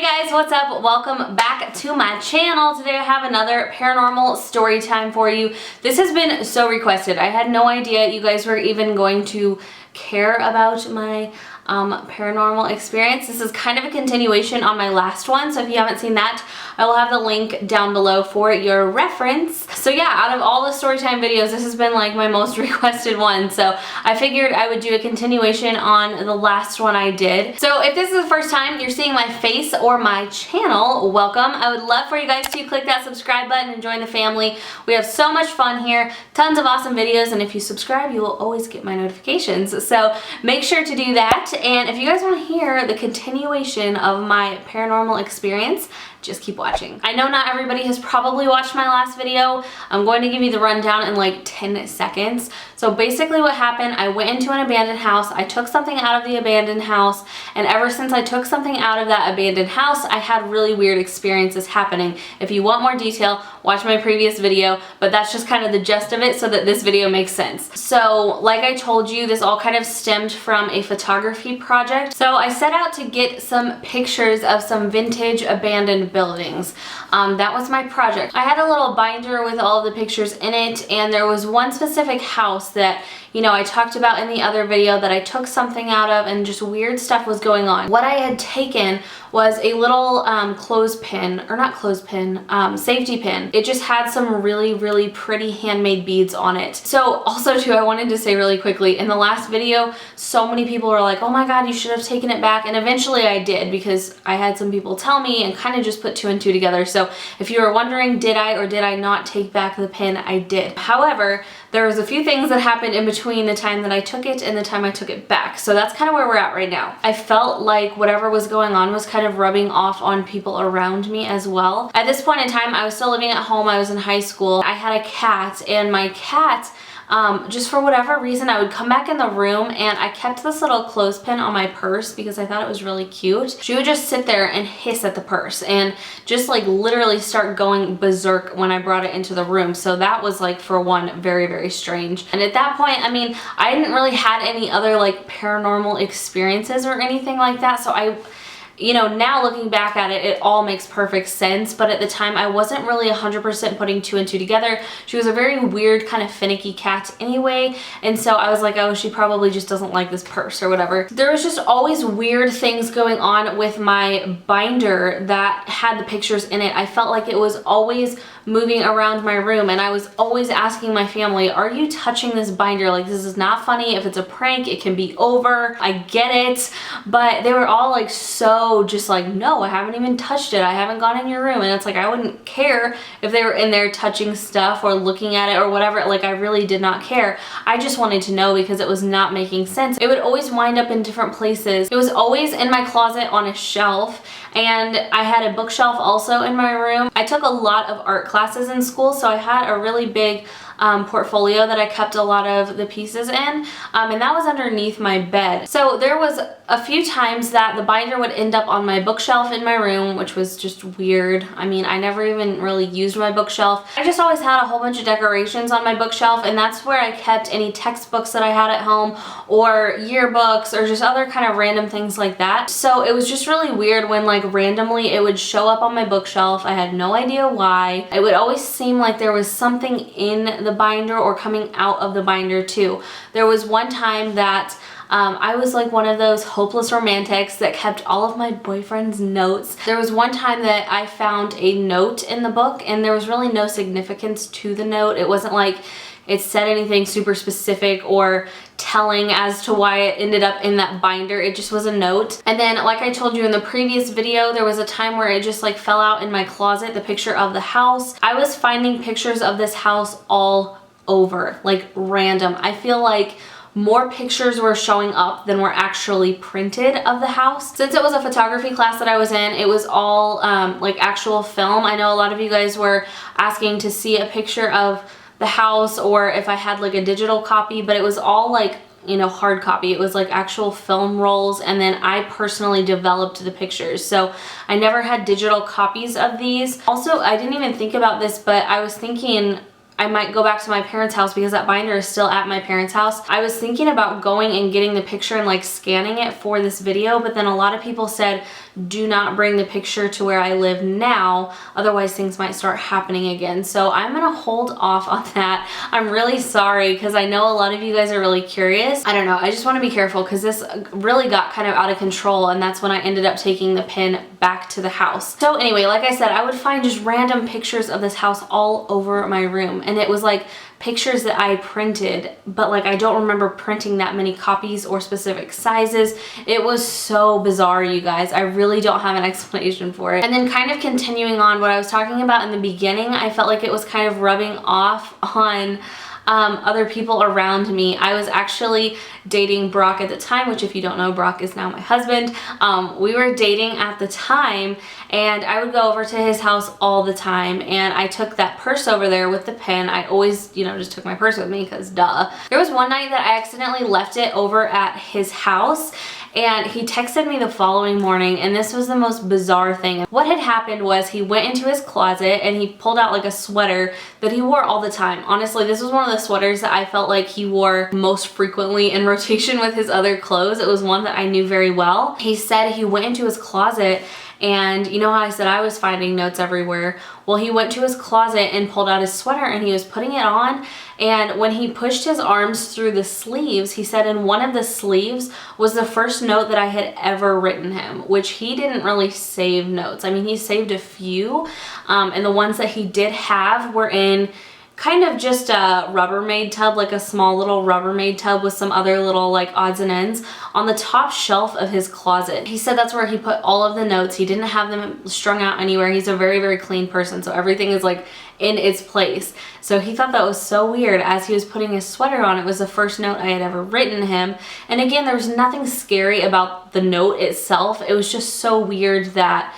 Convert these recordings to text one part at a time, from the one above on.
Hey guys, what's up? Welcome back to my channel. Today I have another paranormal story time for you. This has been so requested. I had no idea you guys were even going to care about my paranormal experience. This is kind of a continuation on my last one, so if you haven't seen that, I will have the link down below for your reference. So yeah, out of all the storytime videos, this has been like my most requested one, so I figured I would do a continuation on the last one I did. So if this is the first time you're seeing my face or my channel, welcome. I would love for you guys to click that subscribe button and join the family. We have so much fun here, tons of awesome videos, and if you subscribe, you will always get my notifications. So make sure to do that. And if you guys want to hear the continuation of my paranormal experience, just keep watching. I know not everybody has probably watched my last video. I'm going to give you the rundown in like 10 seconds. So basically what happened, I went into an abandoned house, I took something out of the abandoned house, and ever since I took something out of that abandoned house, I had really weird experiences happening. If you want more detail, watch my previous video, but that's just kind of the gist of it so that this video makes sense. So like I told you, this all kind of stemmed from a photography project. So I set out to get some pictures of some vintage abandoned buildings. That was my project. I had a little binder with all of the pictures in it, and there was one specific house that, you know, I talked about in the other video that I took something out of and just weird stuff was going on. What I had taken was a little safety pin. It just had some really pretty handmade beads on it. So also too, I wanted to say really quickly, in the last video, so many people were like, oh my god, you should have taken it back, and eventually I did, because I had some people tell me and kind of just put two and two together. So if you were wondering, did I or did I not take back the pin, I did. However, there was a few things that happened in between the time that I took it and the time I took it back. So that's kind of where we're at right now. I felt like whatever was going on was kind of rubbing off on people around me as well. At this point in time, I was still living at home. I was in high school. I had a cat, and my cat, just for whatever reason, I would come back in the room and I kept this little clothespin on my purse because I thought it was really cute. She would just sit there and hiss at the purse and just like literally start going berserk when I brought it into the room. So that was like, for one, very strange. And at that point, I mean, I hadn't really had any other like paranormal experiences or anything like that. So you know, now looking back at it, it all makes perfect sense, but at the time I wasn't really 100% putting two and two together. She was a very weird, kind of finicky cat anyway, and so I was like, oh, she probably just doesn't like this purse or whatever. There was just always weird things going on with my binder that had the pictures in it. I felt like it was always moving around my room, and I was always asking my family, are you touching this binder? Like, this is not funny. If it's a prank, it can be over. I get it. But they were all like so just like, no, I haven't even touched it. I haven't gone in your room. And it's like, I wouldn't care if they were in there touching stuff or looking at it or whatever. Like, I really did not care. I just wanted to know because it was not making sense. It would always wind up in different places. It was always in my closet on a shelf, and I had a bookshelf also in my room. I took a lot of art classes in school, so I had a really big portfolio that I kept a lot of the pieces in, and that was underneath my bed. So there was a few times that the binder would end up on my bookshelf in my room, which was just weird. I mean, I never even really used my bookshelf. I just always had a whole bunch of decorations on my bookshelf, and that's where I kept any textbooks that I had at home or yearbooks or just other kind of random things like that. So it was just really weird when like randomly it would show up on my bookshelf. I had no idea why. It would always seem like there was something in the binder or coming out of the binder too. There was one time that I was like one of those hopeless romantics that kept all of my boyfriend's notes. There was one time that I found a note in the book, and there was really no significance to the note. It wasn't like it said anything super specific or telling as to why it ended up in that binder. It just was a note. And then, like I told you in the previous video, there was a time where it just like fell out in my closet, the picture of the house. I was finding pictures of this house all over, like random. I feel like more pictures were showing up than were actually printed of the house. Since it was a photography class that I was in, it was all like actual film. I know a lot of you guys were asking to see a picture of the house or if I had like a digital copy, but it was all like, you know, hard copy. It was like actual film rolls, and then I personally developed the pictures. So I never had digital copies of these. Also, I didn't even think about this, but I was thinking I might go back to my parents' house because that binder is still at my parents' house. I was thinking about going and getting the picture and like scanning it for this video, but then a lot of people said do not bring the picture to where I live now, otherwise things might start happening again. So I'm gonna hold off on that. I'm really sorry because I know a lot of you guys are really curious. I don't know, I just want to be careful because this really got kind of out of control, and that's when I ended up taking the pin back to the house. So anyway, like I said, I would find just random pictures of this house all over my room, and it was like pictures that I printed, but like I don't remember printing that many copies or specific sizes. It was so bizarre, you guys. I really don't have an explanation for it. And then kind of continuing on what I was talking about in the beginning, I felt like it was kind of rubbing off on other people around me. I was actually dating Brock at the time, which if you don't know, Brock is now my husband. We were dating at the time, and I would go over to his house all the time, and I took that purse over there with the pin. I always, you know, just took my purse with me because duh. There was one night that I accidentally left it over at his house, and he texted me the following morning, and this was the most bizarre thing. What had happened was he went into his closet and he pulled out like a sweater that he wore all the time. Honestly, this was one of the sweaters that I felt like he wore most frequently in rotation with his other clothes. It was one that I knew very well. He said he went into his closet, and you know how I said I was finding notes everywhere? Well, he went to his closet and pulled out his sweater and he was putting it on, and when he pushed his arms through the sleeves, he said in one of the sleeves was the first note that I had ever written him, which he didn't really save notes. I mean, he saved a few, and the ones that he did have were in kind of just a Rubbermaid tub, like a small little Rubbermaid tub with some other little like odds and ends on the top shelf of his closet. He said that's where he put all of the notes. He didn't have them strung out anywhere. He's a very, very clean person, so everything is like in its place. So he thought that was so weird. As he was putting his sweater on, it was the first note I had ever written him. And again, there was nothing scary about the note itself. It was just so weird that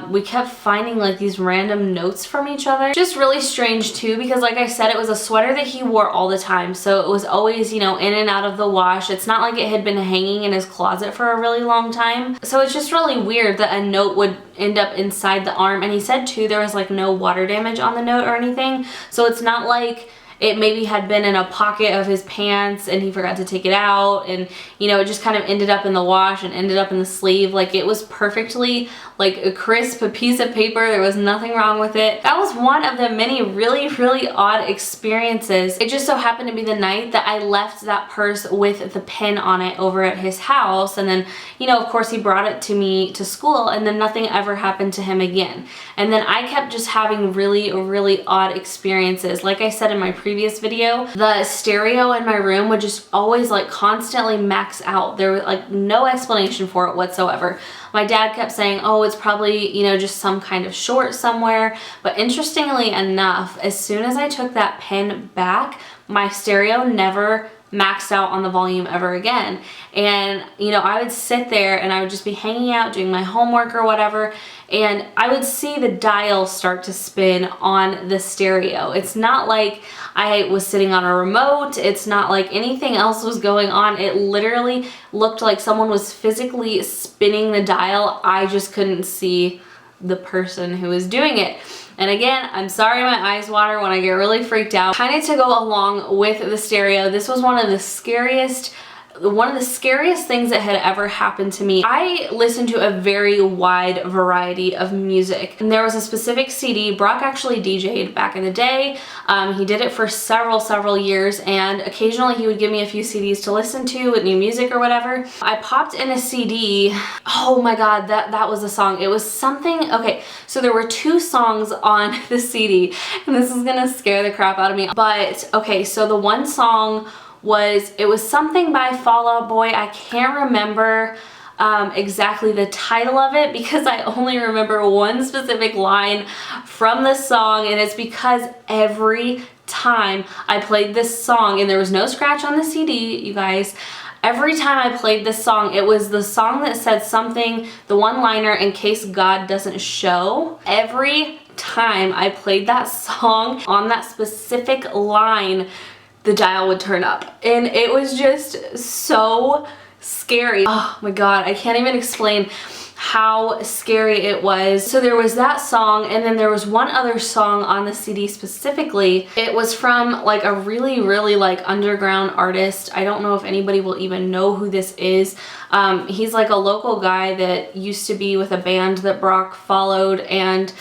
we kept finding like these random notes from each other. Just really strange too, because like I said, it was a sweater that he wore all the time, so it was always, you know, in and out of the wash. It's not like it had been hanging in his closet for a really long time. So it's just really weird that a note would end up inside the arm. And he said too, there was like no water damage on the note or anything, so it's not like it maybe had been in a pocket of his pants and he forgot to take it out, and you know, it just kind of ended up in the wash and ended up in the sleeve. Like it was perfectly like a crisp piece of paper. There was nothing wrong with it. That was one of the many really, really odd experiences. It just so happened to be the night that I left that purse with the pin on it over at his house, and then, you know, of course he brought it to me to school, and then nothing ever happened to him again. And then I kept just having really, really odd experiences. Like I said in my previous video, the stereo in my room would just always like constantly max out. There was like no explanation for it whatsoever. My dad kept saying, oh, it's probably, you know, just some kind of short somewhere. But interestingly enough, as soon as I took that pin back, my stereo never maxed out on the volume ever again. And you know, I would sit there and I would just be hanging out doing my homework or whatever, and I would see the dial start to spin on the stereo. It's not like I was sitting on a remote. It's not like anything else was going on. It literally looked like someone was physically spinning the dial. I just couldn't see the person who was doing it. And again, I'm sorry my eyes water when I get really freaked out. Kind of to go along with the stereo, this was one of the scariest things that had ever happened to me. I listened to a very wide variety of music, and there was a specific CD. Brock actually DJ'd back in the day. He did it for several years, and occasionally he would give me a few CDs to listen to with new music or whatever. I popped in a CD. Oh my god, that was a song. It was something, okay, so there were two songs on the CD, and this is gonna scare the crap out of me. But okay, so the one song it was something by Fall Out Boy. I can't remember exactly the title of it because I only remember one specific line from the song, and it's because every time I played this song, and there was no scratch on the CD, you guys, every time I played this song, it was the song that said something, the one-liner, in case God doesn't show. Every time I played that song on that specific line, the dial would turn up, and it was just so scary. Oh my god, I can't even explain how scary it was. So there was that song, and then there was one other song on the CD specifically. It was from like a really, really like underground artist. I don't know if anybody will even know who this is. He's like a local guy that used to be with a band that Brock followed, and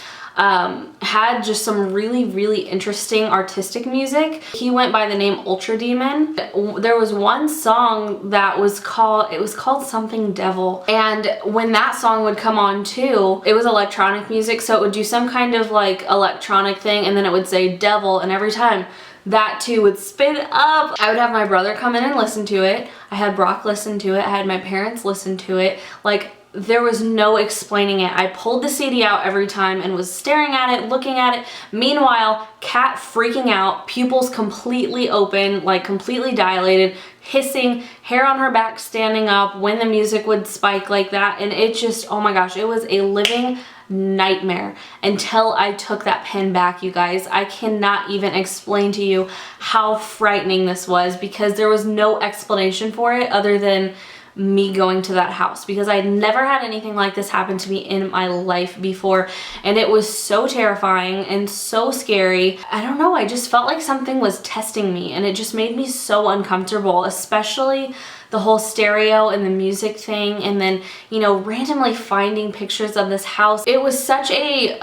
had just some really, really interesting artistic music. He went by the name Ultra Demon. There was one song that was called something Devil, and when that song would come on too, it was electronic music, so it would do some kind of like electronic thing, and then it would say Devil, and every time that too would spin up, I would have my brother come in and listen to it. I had Brock listen to it. I had my parents listen to it. Like, there was no explaining it. I pulled the CD out every time and was staring at it, looking at it. Meanwhile, cat freaking out, pupils completely open, like completely dilated, hissing, hair on her back standing up when the music would spike like that. And it just, oh my gosh, it was a living nightmare until I took that pen back, you guys. I cannot even explain to you how frightening this was, because there was no explanation for it other than me going to that house, because I'd never had anything like this happen to me in my life before, and it was so terrifying and so scary. I don't know, I just felt like something was testing me, and it just made me so uncomfortable, especially the whole stereo and the music thing, and then, you know, randomly finding pictures of this house. It was such a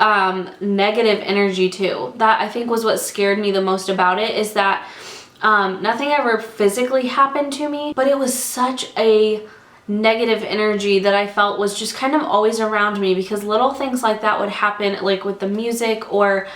negative energy too. That I think was what scared me the most about it, is that nothing ever physically happened to me, but it was such a negative energy that I felt was just kind of always around me, because little things like that would happen, like with the music, or,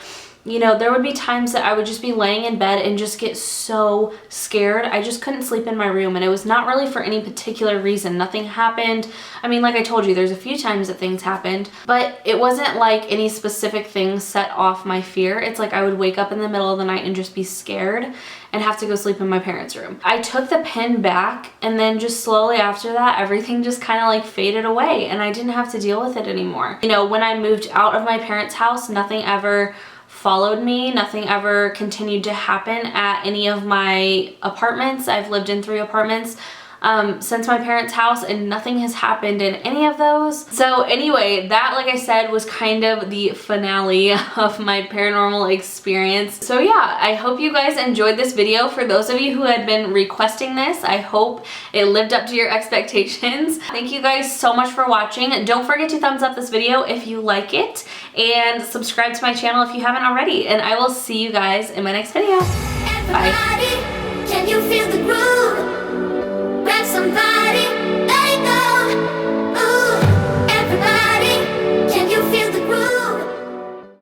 you know, there would be times that I would just be laying in bed and just get so scared. I just couldn't sleep in my room, and it was not really for any particular reason. Nothing happened. I mean, like I told you, there's a few times that things happened, but it wasn't like any specific thing set off my fear. It's like I would wake up in the middle of the night and just be scared and have to go sleep in my parents' room. I took the pen back, and then just slowly after that, everything just kind of like faded away, and I didn't have to deal with it anymore. You know, when I moved out of my parents' house, nothing ever followed me. Nothing ever continued to happen at any of my apartments. I've lived in 3 apartments since my parents' house, and nothing has happened in any of those. So anyway, that, like I said, was kind of the finale of my paranormal experience. So yeah, I hope you guys enjoyed this video. For those of you who had been requesting this, I hope it lived up to your expectations. Thank you guys so much for watching. Don't forget to thumbs up this video if you like it, and subscribe to my channel if you haven't already, and I will see you guys in my next video. Bye. Everybody, can you feel the groove? Grab somebody.